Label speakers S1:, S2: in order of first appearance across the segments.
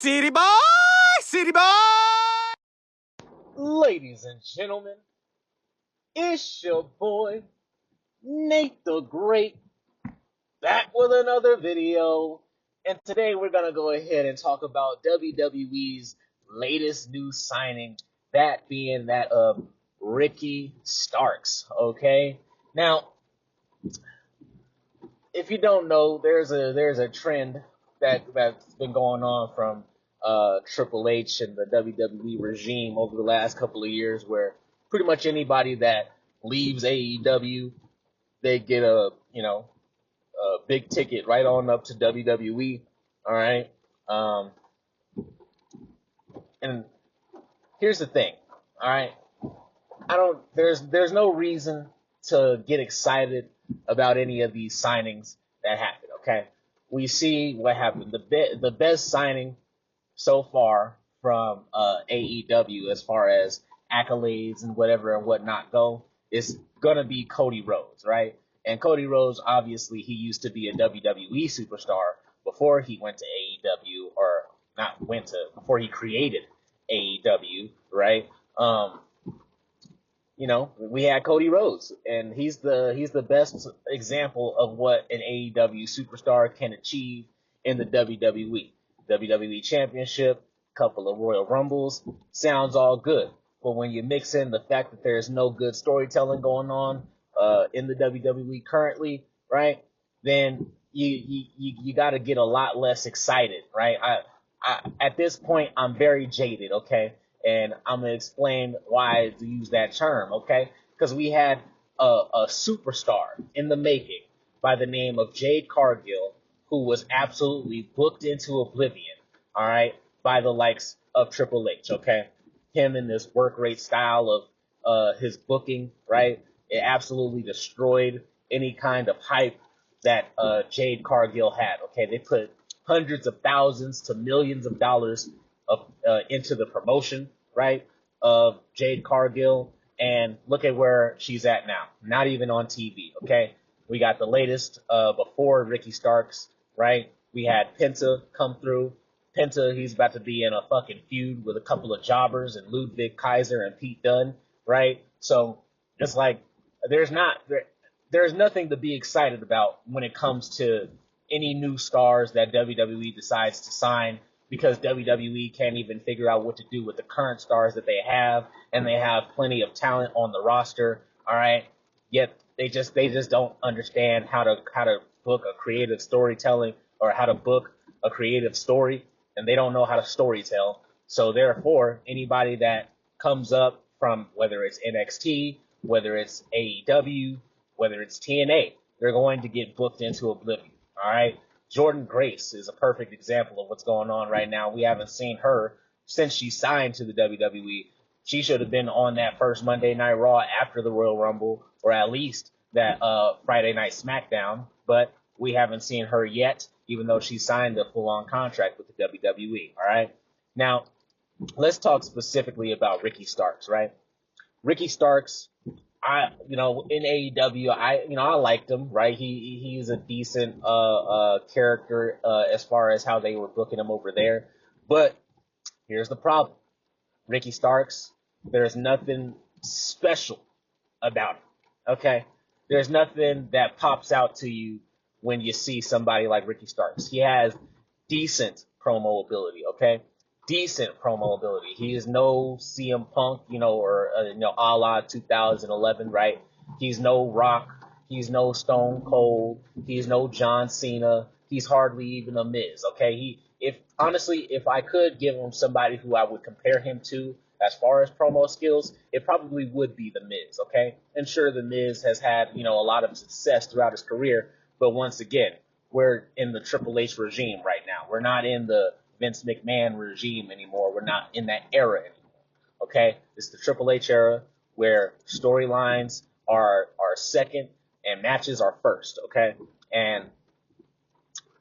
S1: City boy, city boy.
S2: Ladies and gentlemen, it's your boy, Nate the Great, back with another video. And today we're going to go ahead and talk about WWE's latest new signing, that being that of Ricky Starks, okay? Now, if you don't know, there's a trend that's been going on from Triple H and the WWE regime over the last couple of years, where pretty much anybody that leaves AEW, they get a big ticket right on up to WWE. All right, and here's the thing. All right, I don't. There's no reason to get excited about any of these signings that happen. Okay, we see what happened. The best signing so far from AEW as far as accolades and whatever and whatnot go is gonna be Cody Rhodes, right? And Cody Rhodes, obviously, he used to be a WWE superstar before he went to AEW, or not went to, before he created AEW, right? We had Cody Rhodes, and he's the best example of what an AEW superstar can achieve in the WWE. WWE Championship, couple of Royal Rumbles, sounds all good. But when you mix in the fact that there's no good storytelling going on in the WWE currently, right? Then you got to get a lot less excited, right? I at this point I'm very jaded, okay? And I'm going to explain why I use that term, okay? Because we had a superstar in the making by the name of Jade Cargill, who was absolutely booked into oblivion, all right, by the likes of Triple H, okay? Him and this work rate style of his booking, right? It absolutely destroyed any kind of hype that Jade Cargill had, okay? They put hundreds of thousands to millions of dollars into the promotion, right, of Jade Cargill, and look at where she's at now. Not even on TV, okay? We got the latest before Ricky Starks, right? We had Penta come through. Penta, he's about to be in a fucking feud with a couple of jobbers and Ludwig Kaiser and Pete Dunne, right? So it's like there's nothing to be excited about when it comes to any new stars that WWE decides to sign, because WWE can't even figure out what to do with the current stars that they have, and they have plenty of talent on the roster, all right? Yet they just don't understand how to book a creative storytelling, or how to book a creative story, and they don't know how to storytell. So therefore, anybody that comes up from, whether it's NXT, whether it's AEW, whether it's TNA, they're going to get booked into oblivion, all right? Jordan Grace is a perfect example of what's going on right now. We haven't seen her since she signed to the WWE. She should have been on that first Monday Night Raw after the Royal Rumble, or at least that Friday Night SmackDown, but we haven't seen her yet, even though she signed a full-on contract with the WWE, all right? Now, let's talk specifically about Ricky Starks, right? Ricky Starks, in AEW, I liked him, right? He's a decent character as far as how they were booking him over there. But here's the problem: Ricky Starks, there's nothing special about him. Okay, there's nothing that pops out to you when you see somebody like Ricky Starks. He has decent promo ability. Okay, decent promo ability. He is no CM Punk, or a la 2011, right? He's no Rock. He's no Stone Cold. He's no John Cena. He's hardly even a Miz. Okay, if I could give him somebody who I would compare him to as far as promo skills, it probably would be the Miz. Okay, and sure, the Miz has had a lot of success throughout his career, but once again, we're in the Triple H regime right now. We're not in the Vince McMahon regime anymore. We're not in that era anymore. Okay, it's the Triple H era, where storylines are second and matches are first. Okay, and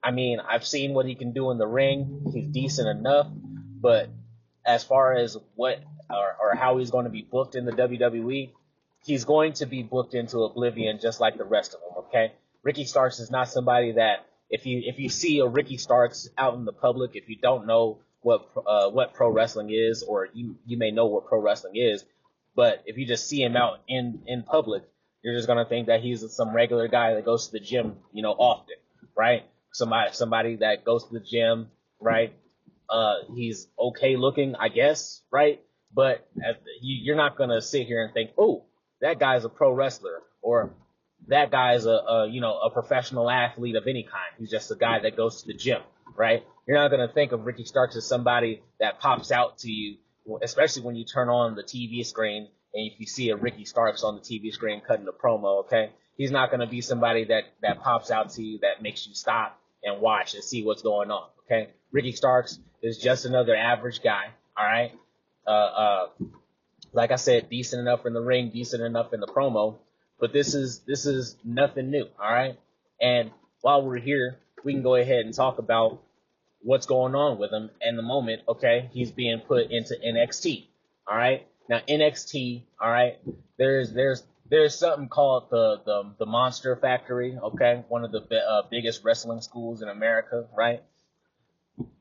S2: I mean, I've seen what he can do in the ring. He's decent enough, but as far as what or how he's going to be booked in the WWE, he's going to be booked into oblivion just like the rest of them. Okay, Ricky Starks is not somebody that if you see a Ricky Starks out in the public, if you don't know what pro wrestling is, or you may know what pro wrestling is, but if you just see him out in public, you're just gonna think that he's some regular guy that goes to the gym, often, right? Somebody that goes to the gym, right? He's okay looking, I guess, right? But you're not gonna sit here and think, oh, that guy's a pro wrestler, or that guy's a professional athlete of any kind. He's just a guy that goes to the gym, right? You're not gonna think of Ricky Starks as somebody that pops out to you, especially when you turn on the TV screen and if you see a Ricky Starks on the TV screen cutting a promo, okay? He's not gonna be somebody that pops out to you that makes you stop and watch and see what's going on, okay? Ricky Starks is just another average guy, all right? Like I said, decent enough in the ring, decent enough in the promo, but this is nothing new, all right? And while we're here, we can go ahead and talk about what's going on with him in the moment, okay? He's being put into NXT, all right? Now NXT, all right, there's something called the Monster Factory, okay? One of the biggest wrestling schools in America, right?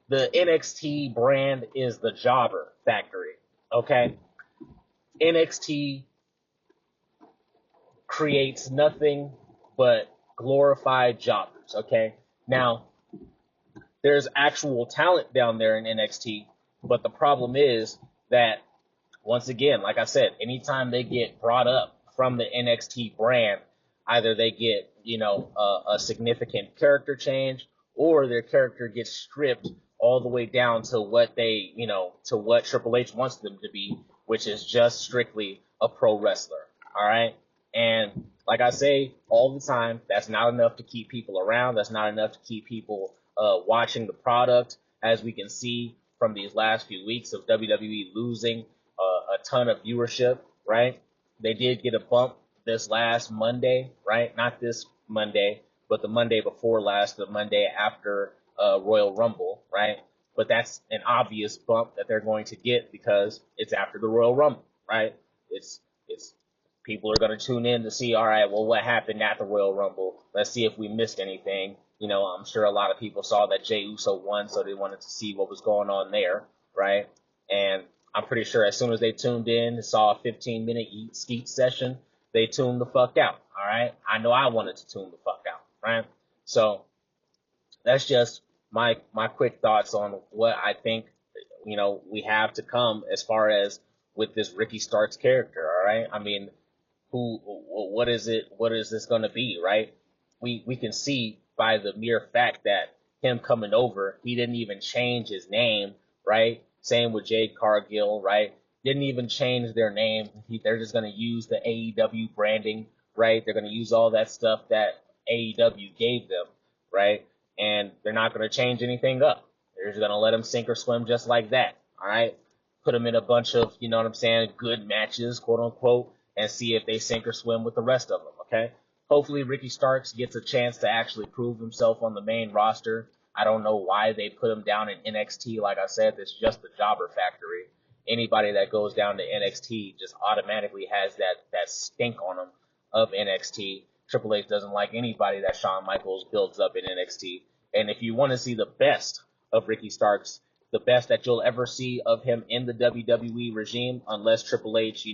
S2: The NXT brand is the Jobber Factory, okay? NXT creates nothing but glorified jobbers, okay? Now, there's actual talent down there in NXT, but the problem is that, once again, like I said, anytime they get brought up from the NXT brand, either they get, a significant character change, or their character gets stripped all the way down to what they, to what Triple H wants them to be, which is just strictly a pro wrestler. All right. And like I say all the time, that's not enough to keep people around. That's not enough to keep people watching the product, as we can see from these last few weeks of WWE losing a ton of viewership, right? They did get a bump this last Monday, right? Not this Monday, but the Monday before last, the Monday after Royal Rumble, right? But that's an obvious bump that they're going to get because it's after the Royal Rumble, right? It's people are going to tune in to see, all right, well, what happened at the Royal Rumble? Let's see if we missed anything. I'm sure a lot of people saw that Jey Uso won, so they wanted to see what was going on there, right? And I'm pretty sure as soon as they tuned in and saw a 15-minute eat skeet session, they tuned the fuck out, all right? I know I wanted to tune the fuck out, right? So that's just my quick thoughts on what I think, we have to come as far as with this Ricky Starks character, all right? I mean, what is this going to be, right? We can see by the mere fact that him coming over, he didn't even change his name, right? Same with Jade Cargill, right? Didn't even change their name. They're just going to use the AEW branding, right? They're going to use all that stuff that AEW gave them, right? And they're not going to change anything up. They're just going to let him sink or swim just like that, all right? Put him in a bunch of, good matches, quote unquote, and see if they sink or swim with the rest of them, okay? Hopefully Ricky Starks gets a chance to actually prove himself on the main roster. I don't know why they put him down in NXT. Like I said, it's just the Jobber Factory. Anybody that goes down to NXT just automatically has that stink on them of NXT. Triple H doesn't like anybody that Shawn Michaels builds up in NXT. And if you want to see the best of Ricky Starks, the best that you'll ever see of him in the WWE regime, unless Triple H,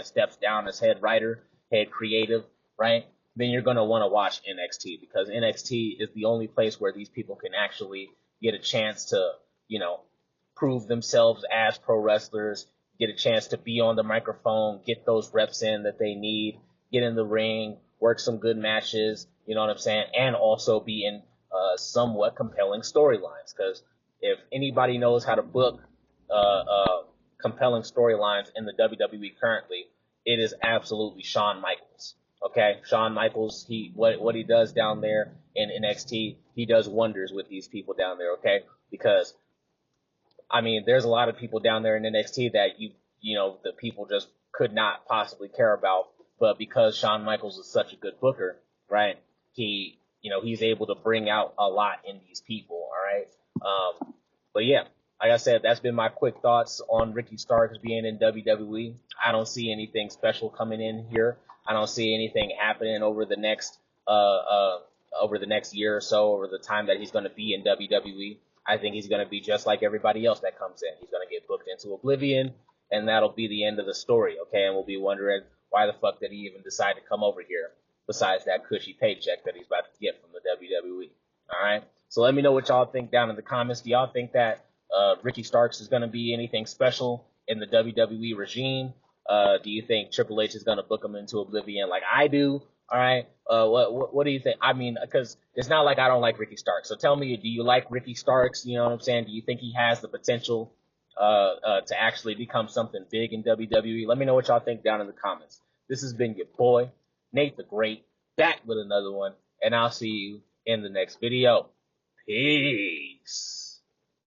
S2: steps down as head writer, head creative, right? Then you're going to want to watch NXT, because NXT is the only place where these people can actually get a chance to, prove themselves as pro wrestlers, get a chance to be on the microphone, get those reps in that they need, get in the ring, work some good matches, and also be in somewhat compelling storylines. Because if anybody knows how to book compelling storylines in the WWE currently, it is absolutely Shawn Michaels. Okay, Shawn Michaels, what he does down there in NXT, he does wonders with these people down there. Okay, because there's a lot of people down there in NXT that the people just could not possibly care about, but because Shawn Michaels is such a good booker, right? He's able to bring out a lot in these people. All right, but yeah. Like I said, that's been my quick thoughts on Ricky Starks being in WWE. I don't see anything special coming in here. I don't see anything happening over the next year or so, over the time that he's going to be in WWE. I think he's going to be just like everybody else that comes in. He's going to get booked into oblivion, and that'll be the end of the story, okay? And we'll be wondering why the fuck did he even decide to come over here besides that cushy paycheck that he's about to get from the WWE, all right? So let me know what y'all think down in the comments. Do y'all think that Ricky Starks is going to be anything special in the WWE regime? Do you think Triple H is going to book him into oblivion like I do? All right. What do you think? I mean, because it's not like I don't like Ricky Starks. So tell me, do you like Ricky Starks? You know what I'm saying? Do you think he has the potential to actually become something big in WWE? Let me know what y'all think down in the comments. This has been your boy, Nate the Great, back with another one, and I'll see you in the next video. Peace.